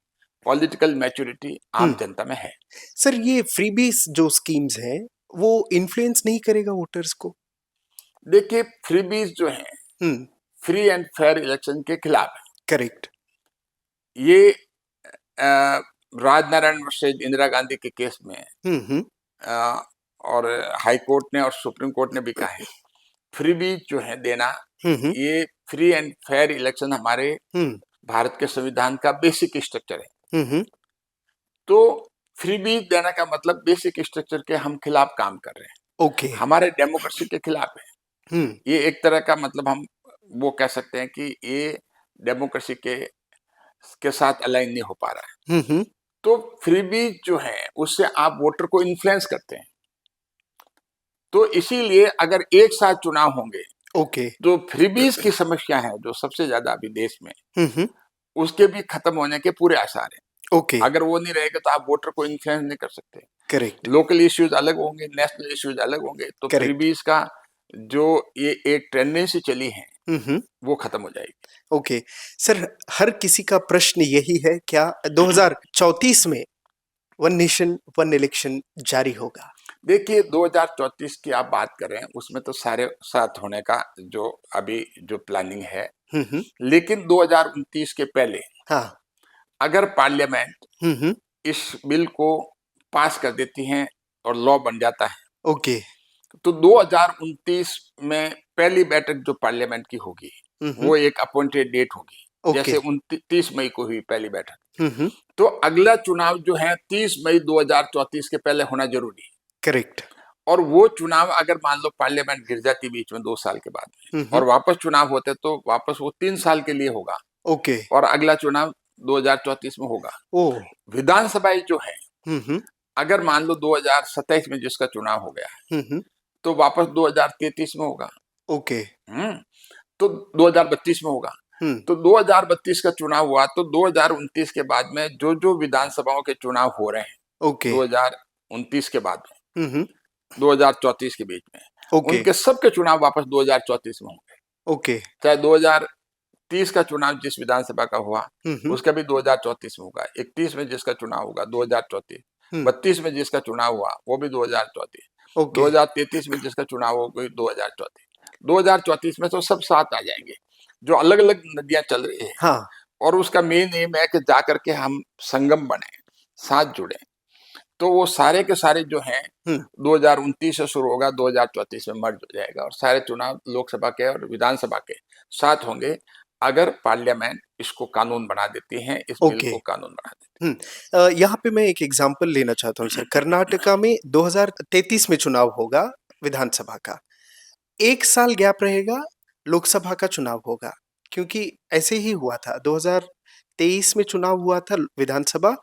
S2: पॉलिटिकल मैच्योरिटी आम जनता में है।
S1: सर, ये फ्रीबीज जो स्कीम्स हैं वो इन्फ्लुएंस नहीं करेगा वोटर्स को?
S2: देखिए, फ्रीबीज जो हैं फ्री एंड फेयर इलेक्शन के खिलाफ है।
S1: करेक्ट।
S2: ये राजनारायण वर्सेज इंदिरा गांधी के केस में
S1: हम्म।
S2: अ, और हाई कोर्ट ने और सुप्रीम कोर्ट ने भी कहा है फ्रीबीज जो है देना,
S1: हम्म।
S2: ये फ्री एंड फेयर इलेक्शन हमारे
S1: हम्म।
S2: भारत के संविधान का बेसिक स्ट्रक्चर है।
S1: हम्म।
S2: तो फ्रीबीज देने का मतलब बेसिक स्ट्रक्चर के हम खिलाफ काम कर रहे हैं,
S1: ओके।
S2: हमारे डेमोक्रेसी के खिलाफ है।
S1: हम्म।
S2: ये एक तरह का मतलब हम वो कह सकते हैं कि ये डेमोक्रेसी के साथ अलाइन नहीं हो पा रहा है।
S1: हम्म।
S2: तो फ्रीबीज जो है उससे आप वोटर को इन्फ्लुएंस करते हैं। तो इसीलिए अगर एक साथ चुनाव होंगे
S1: ओके।
S2: तो फ्रीबीज की समस्या है जो सबसे ज्यादा अभी देश में,
S1: हम्म।
S2: उसके भी खत्म होने के पूरे आसार हैं।
S1: ओके।
S2: अगर वो नहीं रहेगा तो आप वोटर को इन्फ्लुएंस नहीं कर सकते।
S1: करेक्ट।
S2: लोकल इश्यूज अलग होंगे, नेशनल इश्यूज अलग होंगे, तो
S1: Correct.
S2: फ्रीबीज का जो ये एक टेंडेंसी चली है
S1: हम्म।
S2: वो खत्म हो जाएगी।
S1: ओके सर, हर किसी का प्रश्न यही है, क्या 2034 में वन नेशन वन इलेक्शन जारी होगा?
S2: देखिए 2034 की आप बात कर रहे हैं, उसमें तो सारे साथ होने का जो अभी जो प्लानिंग है,
S1: हम्म।
S2: लेकिन 2029 के पहले
S1: हाँ।
S2: अगर पार्लियामेंट
S1: हम्म।
S2: इस बिल को पास कर देती है और लॉ बन जाता है,
S1: ओके।
S2: तो 2029 में पहली बैठक जो पार्लियामेंट की होगी
S1: हम्म।
S2: वो एक अपॉइंटेड डेट होगी।
S1: ओके।
S2: जैसे 29 मई को हुई पहली बैठक,
S1: हम्म।
S2: तो अगला चुनाव जो है 30 मई 2034 के पहले होना जरूरी है।
S1: करेक्ट।
S2: और वो चुनाव अगर मान लो पार्लियामेंट गिर जाती बीच में 2 साल के बाद में
S1: हम्म।
S2: और वापस चुनाव होते तो वापस वो 3 साल के लिए होगा
S1: ओके।
S2: और अगला चुनाव 2034 में होगा।
S1: ओ।
S2: विधानसभाएं जो है
S1: हम्म।
S2: अगर मान लो 2027 में जिसका चुनाव हो गया है
S1: हम्म।
S2: तो वापस 2033 में होगा।
S1: ओके।
S2: हम्म तो 2032 में होगा।
S1: हम्म।
S2: तो 2032 का चुनाव हुआ तो 2029 के बाद में जो जो विधानसभाओं के चुनाव हो रहे हैं
S1: ओके।
S2: 2029 के बाद में
S1: हम्म।
S2: 2034 के बीच में,
S1: ओके।
S2: उनके सबके चुनाव वापस 2034 में होंगे।
S1: ओके।
S2: चाहे 2030 का चुनाव जिस विधानसभा का हुआ
S1: हम्म।
S2: उसका भी 2034 में होगा, 31 में जिसका चुनाव होगा 2034,
S1: हम्म।
S2: 32 में जिसका चुनाव हुआ वो भी 2034,
S1: ओके।
S2: 2033 में जिसका चुनाव होगा 2034। 2034 में तो सब साथ आ जाएंगे, जो अलग अलग नदियां चल रही है।
S1: हाँ।
S2: और उसका मेन एम है कि जा करके हम संगम बने, साथ जुड़े। तो वो सारे के सारे जो हैं 2029 से शुरू होगा, 2034 में मर्ज हो जाएगा और सारे चुनाव लोकसभा के और विधानसभा के साथ होंगे अगर पार्लियामेंट इसको कानून बना देती है, इस बिल
S1: ओके।
S2: को कानून बना देती है।
S1: यहाँ पे मैं एक एग्जांपल लेना चाहता हूँ सर। कर्नाटका में 2033 में चुनाव होगा विधानसभा का, 1 साल गैप रहेगा, लोकसभा का चुनाव होगा, क्योंकि ऐसे ही हुआ था। 2023 में चुनाव हुआ था विधानसभा,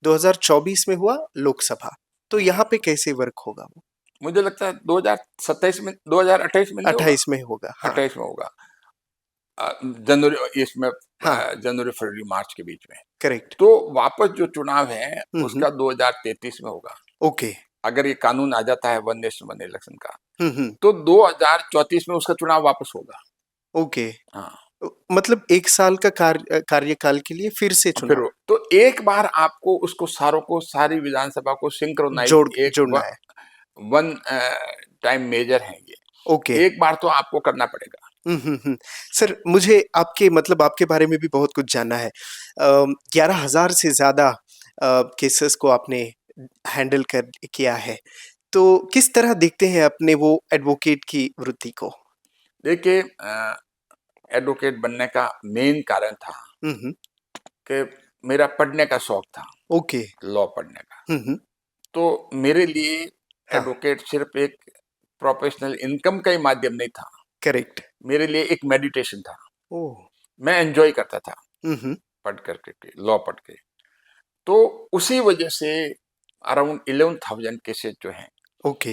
S1: 2024 में हुआ लोकसभा। तो यहाँ पे कैसे वर्क होगा वो?
S2: मुझे लगता है 2027 में, 2028 में नहीं होगा,
S1: 28 में होगा। हाँ।
S2: 28 में होगा, जनवरी इसमें,
S1: हाँ।
S2: जनवरी फरवरी मार्च के बीच में।
S1: करेक्ट।
S2: तो वापस जो चुनाव है उसका 2033 में होगा
S1: ओके।
S2: अगर ये कानून आ जाता है वन नेशन वन इलेक्शन का।
S1: हम्म।
S2: तो 2034 में उसका चुनाव वापस होगा।
S1: ओके।
S2: हाँ,
S1: मतलब 1 साल का कार्यकाल के लिए फिर से
S2: फिर
S1: चुनाव
S2: तो एक बार आपको उसको सारों को, सारी विधानसभा को सिंक्रोनाइज, एक
S1: जोड़ना है।
S2: वन टाइम मेजर है ये,
S1: ओके।
S2: एक बार तो आपको करना पड़ेगा।
S1: सर, मुझे आपके मतलब आपके बारे में भी बहुत कुछ जानना है। 11,000 से ज्यादा केसेस को आपने हैंडल कर किया है, तो किस तरह देखते हैं अपने वो एडवोकेट की वृत्ति को?
S2: देखिए एडवोकेट बनने का मेन कारण था
S1: हम्म।
S2: कि मेरा पढ़ने का शौक था,
S1: ओके।
S2: लॉ पढ़ने का।
S1: हम्म।
S2: तो मेरे लिए
S1: हाँ।
S2: एडवोकेट सिर्फ एक प्रोफेशनल इनकम का ही माध्यम नहीं था,
S1: करेक्ट।
S2: मेरे लिए एक मेडिटेशन था।
S1: ओह।
S2: मैं एंजॉय करता था
S1: हम्म।
S2: पढ़ करके, लॉ पढ़ के। तो उसी वजह से अराउंड 11,000 केसेस जो हैं
S1: ओके।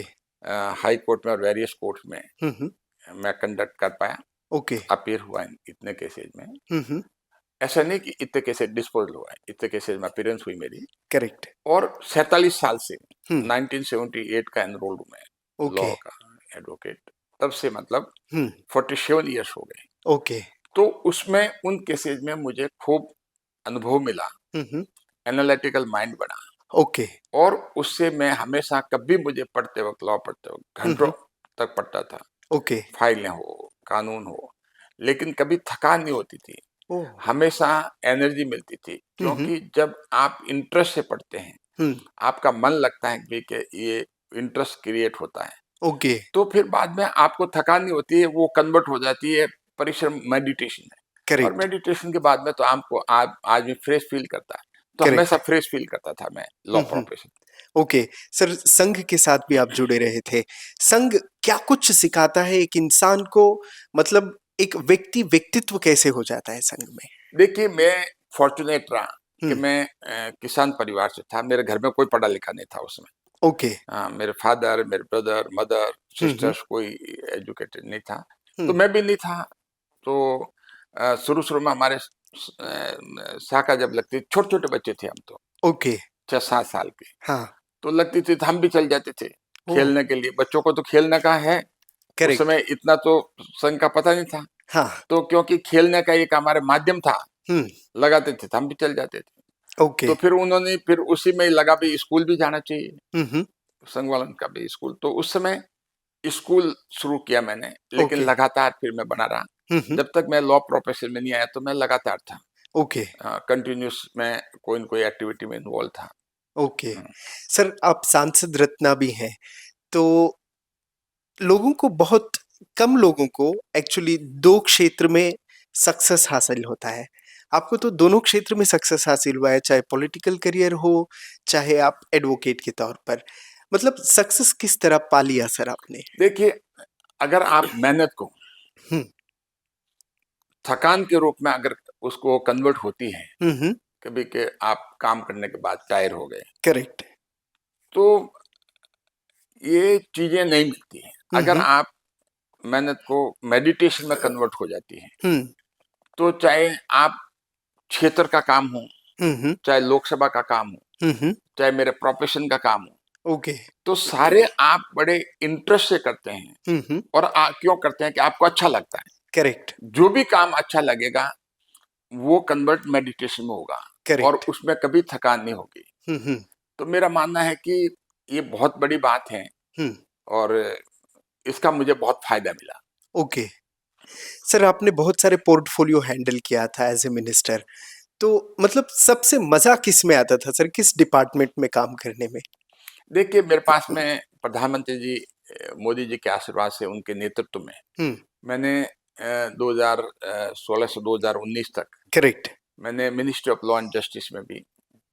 S2: हाई कोर्ट में और वेरियस कोर्ट्स में
S1: हम्म।
S2: मैं कंडक्ट कर पाया,
S1: ओके।
S2: अपीयर हुआ इतने केसेस में।
S1: हम्म।
S2: ऐसा नहीं कि इतने केसेस डिस्पोजल हुआ है, इतने केसेस में अपीयरेंस हुई मेरी।
S1: करेक्ट।
S2: और 47 साल से,
S1: हम्म।
S2: 1978 का एनरोल्ड हूँ मैं
S1: ओके।
S2: लॉ का एडवोकेट, तब से मतलब
S1: हम्म।
S2: 47 ईयर्स हो गए।
S1: ओके।
S2: तो उसमें उन केसेस में मुझे खूब अनुभव मिला,
S1: हम्म।
S2: एनालिटिकल माइंड बना।
S1: ओके।
S2: और उससे मैं हमेशा, कभी मुझे पढ़ते वक्त, लॉ पढ़ते वक्त घंटों तक पढ़ता था,
S1: ओके।
S2: फाइलें हो, कानून हो। लेकिन कभी थकान नहीं होती थी,
S1: ओह!
S2: हमेशा एनर्जी मिलती थी,
S1: हुँ, हुँ।
S2: क्योंकि जब आप इंटरेस्ट से पढ़ते हैं,
S1: हुँ,
S2: आपका मन लगता है कि ये इंटरेस्ट क्रिएट होता है,
S1: ओके,
S2: तो फिर बाद में आपको थकान नहीं होती है, वो कन्वर्ट हो जाती है परिश्रम मेडिटेशन में। और
S1: करेक्ट,
S2: मेडिटेशन के बाद में तो आपको आदमी फ्रेश फील करता है, तो
S1: करेक्ट।
S2: हमेशा फ्रेश फील करता था मैं लॉ
S1: हुँ, हुँ।
S2: प्रोफेशन।
S1: ओके, सर संघ के साथ भी आप जुड़े रहे थे। संघ क्या कुछ सिखाता है एक इंसान को मतलब एक व्यक्तित्व कैसे हो जाता है संघ में?
S2: देखिए, मैं फॉर्चुनेट रहा कि
S1: हुँ,
S2: मैं किसान परिवार से था, मेरे घर में कोई पढ़ा लिखा नहीं था उसमें।
S1: ओके।
S2: मेरे फादर, मेरे ब्रदर, मदर,
S1: हुँ, हुँ,
S2: सिस्टर्स कोई एजुकेटेड नहीं था,
S1: हुँ,
S2: तो मैं भी नहीं था। तो शुरू-शुरू में हमारे शाखा जब लगती, छोटे-छोटे बच्चे थे हम तो,
S1: ओके,
S2: 6-7 साल के,
S1: हाँ,
S2: तो लगती थी तो हम भी चल जाते थे
S1: ओह!
S2: खेलने के लिए। बच्चों को तो खेलने का है, उस
S1: करेक्ट,
S2: समय इतना तो संघ का पता नहीं था,
S1: हाँ,
S2: तो क्योंकि खेलने का एक हमारे माध्यम था,
S1: हुँ,
S2: लगाते थे तो हम भी चल जाते थे।
S1: ओके,
S2: तो फिर उन्होंने फिर उसी में ही लगा भी स्कूल भी जाना चाहिए,
S1: हुँ, हुँ,
S2: संघ वालों का भी स्कूल, तो उस समय स्कूल शुरू किया मैंने, लेकिन
S1: ओके,
S2: लगातार फिर मैं बना रहा।
S1: हुँ, हुँ,
S2: जब तक मैं लॉ प्रोफेशन में नहीं आया तो मैं लगातार था,
S1: ओके,
S2: कंटिन्यूअस मैं कोई न कोई एक्टिविटी में इन्वॉल्व था।
S1: ओके।
S2: हुँ।
S1: सर आप सांसद रत्ना भी हैं, तो लोगों को बहुत कम लोगों को एक्चुअली 2 क्षेत्र में सक्सेस हासिल होता है। आपको तो दोनों क्षेत्र में सक्सेस हासिल हुआ है, चाहे पॉलिटिकल करियर हो, चाहे आप एडवोकेट के तौर पर। मतलब सक्सेस किस तरह पा लिया सर आपने?
S2: देखिए, अगर आप मेहनत को
S1: हुँ,
S2: थकान के रूप में अगर उसको कन्वर्ट होती है,
S1: हुँ, हुँ,
S2: कभी के आप काम करने के बाद टायर हो गए,
S1: करेक्ट।
S2: तो ये चीज़ें नहीं मिलती हैं।
S1: हुँ,
S2: अगर
S1: हुँ,
S2: आप मेहनत को मेडिटेशन में कन्वर्ट हो जाती है,
S1: हुँ,
S2: तो चाहे आप क्षेत्र का काम हो,
S1: हुँ, हुँ,
S2: चाहे लोकसभा का काम हो,
S1: हुँ, हुँ,
S2: चाहे मेरे प्रोफेशन का काम हो,
S1: ओके।
S2: तो सारे आप बड़े इंटरेस्ट से करते हैं,
S1: हुँ, हुँ,
S2: और क्यों करते हैं कि आपको अच्छा लगता है।
S1: करेक्ट,
S2: जो भी काम अच्छा लगेगा, वो कन्वर्ट मेडिटेशन में होगा, और
S1: करेक्ट।
S2: उसमें कभी थकान नहीं होगी।
S1: हुँ, हुँ,
S2: तो मेरा मानना है कि ये बहुत बड़ी बात है,
S1: हुँ,
S2: और इसका मुझे बहुत फायदा मिला।
S1: ओके। सर आपने बहुत सारे पोर्टफोलियो हैंडल किया था एज़ ए मिनिस्टर। तो मतलब सबसे मज़ा किसमें आता था सर? किस डिपार्टमेंट में काम करने में?
S2: देखिए, मेरे पास में प्रधानमंत्री जी मोदी जी के आशीर्वाद से, उनके नेतृत्व में
S1: हुँ,
S2: मैंने 2016 से 2019 तक
S1: करेक्ट,
S2: मैंने ministry of law and justice में भी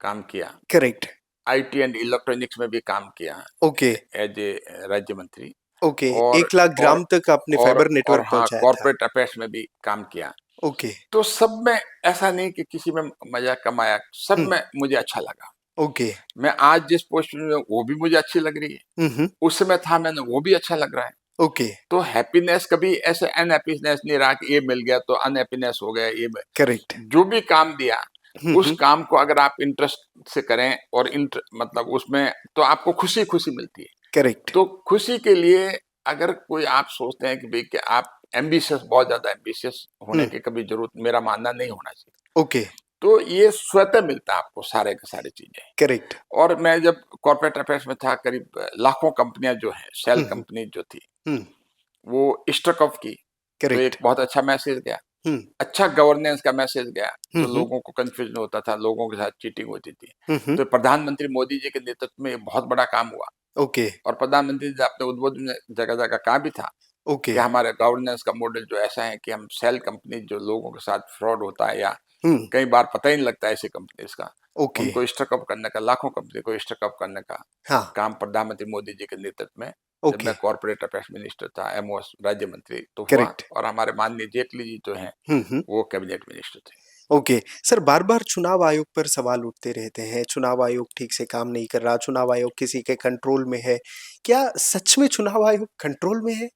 S2: काम किया,
S1: करेक्ट,
S2: आईटी एंड इलेक्ट्रॉनिक्स में भी काम किया
S1: ओके,
S2: एज ए राज्य मंत्री,
S1: ओके।
S2: और
S1: 1 लाख
S2: और
S1: ग्राम तक आपने फाइबर
S2: और
S1: नेटवर्क
S2: हाँ,
S1: पहुँचाया था।
S2: कॉर्पोरेट अफेयर्स में भी काम किया।
S1: ओके,
S2: तो सब में ऐसा नहीं कि किसी में मजा कम आया, सब
S1: हुँ,
S2: में मुझे अच्छा लगा।
S1: ओके,
S2: मैं आज जिस पोस्ट में हूँ, वो भी मुझे अच्छी लग रही है,
S1: हुँ, हुँ,
S2: उस समय था मैंने, वो भी अच्छा लग रहा है।
S1: ओके,
S2: तो हैप्पीनेस कभी ऐसे अनहैप्पीनेस नहीं रहा कि ये मिल गया तो अनहैप्पीनेस हो गया,
S1: करेक्ट,
S2: जो भी काम दिया,
S1: हुँ,
S2: उस
S1: हुँ,
S2: काम को अगर आप इंटरेस्ट से करें, और मतलब उसमें तो आपको खुशी-खुशी मिलती है।
S1: करेक्ट,
S2: तो खुशी के लिए अगर कोई आप सोचते हैं कि भई कि आप एम्बिशियस, बहुत ज़्यादा एम्बिशियस होने
S1: हुँ,
S2: की कभी ज़रूरत, मेरा मानना नहीं होना चाहिए।
S1: ओके,
S2: तो ये स्वतः मिलता है आपको सारे के सारी चीज़ें।
S1: करेक्ट,
S2: और मैं जब कॉर्पोरेट अफेयर्स में था, करीब लाखों कंपनियाँ जो हैं, शेल
S1: हुँ, हुँ,
S2: कंपनी जो थी,
S1: हुँ,
S2: वो स्टक ऑफ की, तो एक
S1: करेक्ट,
S2: बहुत अच्छा मैसेज गया।
S1: हुँ,
S2: अच्छा गवर्नेंस का मैसेज गया,
S1: हुँ,
S2: तो
S1: हुँ,
S2: लोगों को कन्फ्यूज़न होता था, लोगों के साथ चीटिंग होती थी।
S1: हुँ, हुँ,
S2: तो प्रधानमंत्री मोदी जी के नेतृत्व में ये बहुत बड़ा काम हुआ,
S1: ओके,
S2: और प्रधानमंत्री जी अपने उद्बोधन में जगह-जगह कहा भी था
S1: ओके,
S2: कि हमारे गवर्नेंस का मॉडल जो ऐसा है कि हम सेल कंपनी जो लोगों के साथ फ्रॉड होता है, या
S1: हुँ,
S2: कई बार पता ही नहीं लगता है ऐसी कंपनीज़ का,
S1: ओके,
S2: उनको स्टक अप करने का, लाखों कंपनी को स्टक अप करने का
S1: हाँ,
S2: काम प्रधानमंत्री मोदी जी के नेतृत्व में, जब
S1: ओके,
S2: मैं कॉर्पोरेट अफेयर्स मिनिस्टर था, एमओएस राज्य मंत्री, तो हुआ,
S1: करेक्ट,
S2: और हमारे माननीय जेटली जी जो हैं,
S1: हुँ, हुँ।
S2: वो कैबिनेट मिनिस्टर थे।
S1: ओके। सर बार-बार चुनाव आयोग पर सवाल उठते रहते हैं, चुनाव आयोग ठीक से काम नहीं कर रहा, चुनाव आयोग किसी के कंट्रोल में है। क्या सच में चुनाव आयोग कंट्रोल में है?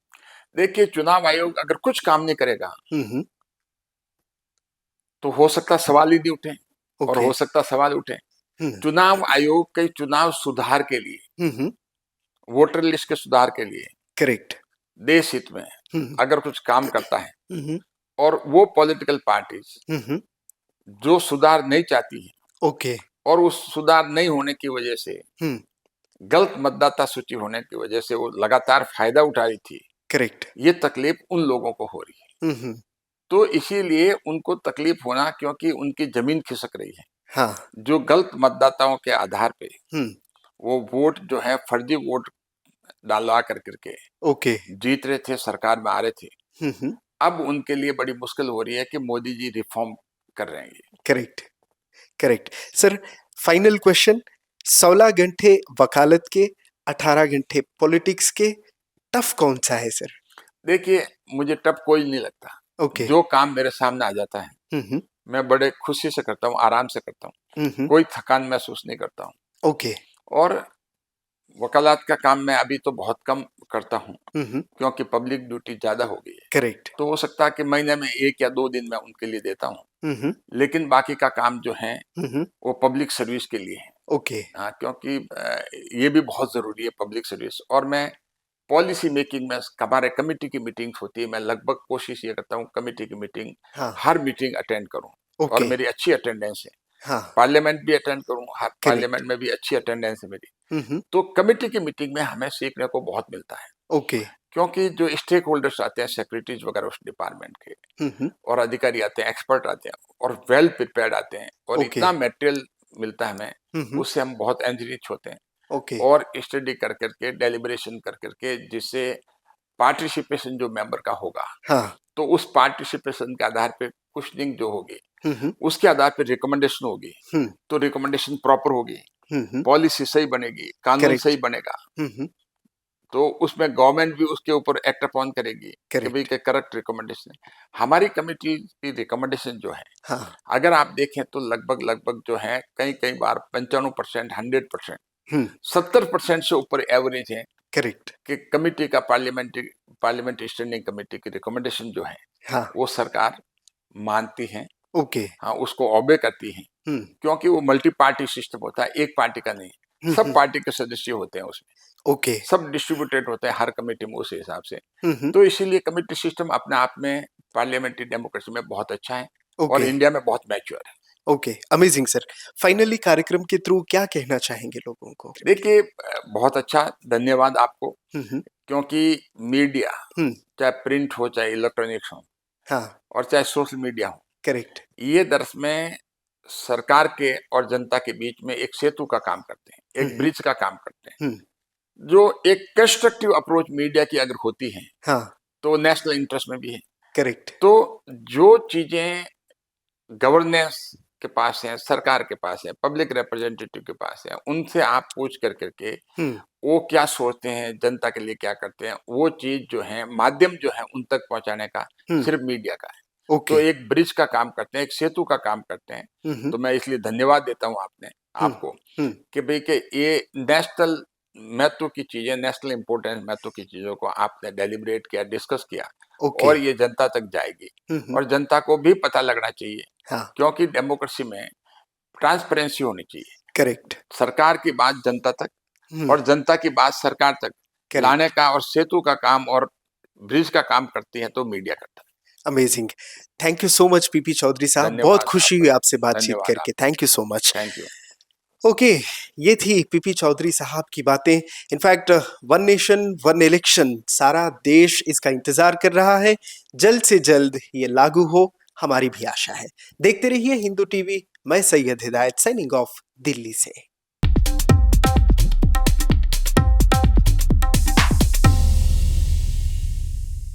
S2: देखिए, चुनाव आयोग अगर कुछ काम नहीं करेगा,
S1: हुँ, हुँ।
S2: तो हो सकता है सवाल ही नहीं उठे, और
S1: ओके।
S2: हो सकता है सवाल उठे।
S1: हुँ,
S2: चुनाव आयोग के चुनाव सुधार के लिए,
S1: हुँ, हुँ।
S2: वोटर लिस्ट के सुधार के लिए,
S1: करेक्ट।
S2: देश हित में
S1: हुँ, हुँ।
S2: अगर कुछ काम करता है,
S1: हुँ, हुँ।
S2: और वो पॉलिटिकल पार्टीज़
S1: हुँ, हुँ।
S2: जो सुधार नहीं चाहती हैं,
S1: ओके।
S2: और उस सुधार नहीं होने की वजह से,
S1: हुँ,
S2: गलत मतदाता सूची होने की वजह से वो लगातार फ़ायदा उठा रही थी,
S1: करेक्ट।
S2: ये तकलीफ़ उन लोगों को हो रही है।
S1: हुँ, हुँ।
S2: तो इसीलिए उनको तकलीफ होना, क्योंकि उनकी जमीन खिसक रही है।
S1: हाँ।
S2: जो गलत मतदाताओं के आधार पे
S1: हम्म।
S2: वो वोट जो है फर्जी वोट डालवा कर करके
S1: ओके।
S2: जीत रहे थे, सरकार में आ रहे थे,
S1: हम्म।
S2: अब उनके लिए बड़ी मुश्किल हो रही है कि मोदी जी रिफॉर्म कर रहे हैं ये।
S1: Correct, correct sir. Final question, 16 घंटे वकालत के, 18 घंटे पॉलिटिक्स के, टफ कौन सा है सर?
S2: देखिए, मुझे टफ कोई नहीं लगता।
S1: ओके।
S2: जो काम मेरे सामने आ जाता है
S1: हम्म।
S2: मैं बड़े खुशी से करता हूँ, आराम से करता हूँ,
S1: हम्म।
S2: कोई थकान महसूस नहीं करता हूँ।
S1: ओके।
S2: और वकालत का काम मैं अभी तो बहुत कम करता हूँ,
S1: हम्म।
S2: क्योंकि पब्लिक ड्यूटी ज्यादा हो गई है।
S1: करेक्ट।
S2: तो हो सकता है कि महीने में 1 या 2 दिन मैं उनके लिए देता हूँ,
S1: हम्म।
S2: लेकिन बाकी का काम जो है
S1: हम्म।
S2: वो पब्लिक सर्विस के लिए है।
S1: ओके।
S2: हाँ, क्योंकि ये भी बहुत जरूरी है पब्लिक सर्विस। और मैं पॉलिसी मेकिंग में, हमारे कमेटी की मीटिंग्स होती है, मैं लगभग कोशिश ये करता हूँ कमेटी की मीटिंग,
S1: हाँ।
S2: हर मीटिंग अटेंड करूँ, और
S1: ओके।
S2: मेरी अच्छी अटेंडेंस है।
S1: हाँ।
S2: पार्लियामेंट भी अटेंड करूँ, हर
S1: करेक्ट।
S2: पार्लियामेंट में भी अच्छी अटेंडेंस है मेरी।
S1: हम्म।
S2: तो कमेटी की मीटिंग में हमें सीखने को बहुत मिलता है,
S1: ओके।
S2: क्योंकि जो स्टेक होल्डर्स आते हैं, सेक्रेटरीज वगैरह उस डिपार्टमेंट के,
S1: हम्म।
S2: और अधिकारी आते हैं, एक्सपर्ट आते हैं, और वेल प्रिपेयर्ड आते हैं, और
S1: ओके।
S2: इतना मटेरियल मिलता है हमें,
S1: हम्म।
S2: उससे हम बहुत एनरिच होते हैं।
S1: ओके।
S2: और स्टडी कर करके, डेलिब्रेशन कर करके, जिससे पार्टिसिपेशन जो मेंबर का होगा,
S1: हाँ।
S2: तो उस पार्टिसिपेशन के आधार पे क्वेश्चनिंग जो होगी,
S1: हम्म।
S2: उसके आधार पे रिकमेंडेशन होगी।
S1: हम्म।
S2: तो रिकमेंडेशन प्रॉपर होगी,
S1: हम्म।
S2: पॉलिसी सही बनेगी, कानून
S1: करेक्ट।
S2: सही बनेगा,
S1: हम्म।
S2: तो उसमें गवर्नमेंट भी उसके ऊपर एक्ट अपॉन करेगी कि भाई
S1: करेक्ट।
S2: के करेक्ट रिकमेंडेशन। हमारी कमेटी की रिकमेंडेशन जो है,
S1: हाँ।
S2: अगर आप देखें तो लगभग लगभग जो है, कई कई बार 95%, 100%,
S1: हम्म।
S2: 70% से ऊपर एवरेज है
S1: करेक्ट।
S2: कि कमेटी का, पार्लियामेंट्री स्टैंडिंग कमेटी की रिकमेंडेशन जो है
S1: हाँ।
S2: वो सरकार मानती है।
S1: ओके।
S2: हाँ, उसको ऑबे करती है,
S1: हम्म।
S2: क्योंकि वो मल्टी पार्टी सिस्टम होता है, एक पार्टी का नहीं, सब
S1: हम्म।
S2: पार्टी के सदस्य होते हैं उसमें,
S1: ओके।
S2: सब डिस्ट्रीब्यूटेड होते हैं हर कमेटी में उस हिसाब से।
S1: हम्म।
S2: तो इसीलिए कमेटी सिस्टम अपने आप में पार्लियामेंट्री डेमोक्रेसी में बहुत अच्छा है, और
S1: ओके।
S2: इंडिया में बहुत मैच्योर है।
S1: Okay, amazing sir. फाइनली कार्यक्रम के थ्रू क्या कहना चाहेंगे लोगों को?
S2: देखिए, बहुत अच्छा, धन्यवाद आपको,
S1: हम्म।
S2: क्योंकि मीडिया,
S1: हम्म।
S2: चाहे प्रिंट हो, चाहे इलेक्ट्रॉनिक्स हो,
S1: हाँ।
S2: और चाहे सोशल मीडिया हो,
S1: करेक्ट।
S2: ये दरअसल में सरकार के और जनता के बीच में एक सेतु का काम करते हैं, एक ब्रिज का काम करते हैं।
S1: हम्म।
S2: जो एक कंस्ट्रक्टिव अप्रोच मीडिया की अगर होती है,
S1: हाँ।
S2: तो नेशनल इंटरेस्ट में भी है।
S1: करेक्ट।
S2: तो जो चीजें गवर्नेंस के पास है, सरकार के पास है, पब्लिक रिप्रेजेंटेटिव के पास है, उनसे आप पूछ कर करके
S1: हम्म।
S2: वो क्या सोचते हैं, जनता के लिए क्या करते हैं, वो चीज जो है, माध्यम जो है उन तक पहुंचाने का
S1: हम्म।
S2: सिर्फ मीडिया का है।
S1: ओके।
S2: तो एक ब्रिज का काम करते हैं, एक सेतु का काम करते हैं।
S1: हम्म।
S2: तो मैं इसलिए धन्यवाद देता हूं
S1: हम्म।
S2: आपको,
S1: हम्म।
S2: कि भाई कि ये नेशनल महत्व की चीजें, नेशनल इंपोर्टेंस महत्व की चीजों को आपने डेलिब्रेट किया, डिस्कस किया,
S1: ओके।
S2: और ये जनता तक जाएगी,
S1: हम्म।
S2: और जनता को भी पता लगना चाहिए,
S1: हाँ।
S2: क्योंकि डेमोक्रेसी में ट्रांसपेरेंसी होनी चाहिए।
S1: करेक्ट।
S2: सरकार की बात जनता तक,
S1: हम्म।
S2: और जनता की बात सरकार तक लाने
S1: करेक्ट।
S2: का, और सेतु का काम और ब्रिज का काम करती है तो मीडिया करता है।
S1: Amazing. Thank you so much P P Chaudhary साहब, बहुत
S2: धन्यवाद
S1: खुशी हुई
S2: आपका,
S1: आपसे बातचीत
S2: धन्यवाद
S1: करके।
S2: आपका,
S1: thank you so much.
S2: Thank you.
S1: Okay, ये थी पीपी चौधरी साहब की बातें। In fact one nation one election, सारा देश इसका इंतजार कर रहा है, जल्द से जल्द ये लागू हो, हमारी भी आशा है। देखते रहिए हिंदू टीवी। मैं सैयद हिदायत, साइनिंग ऑफ दिल्ली से।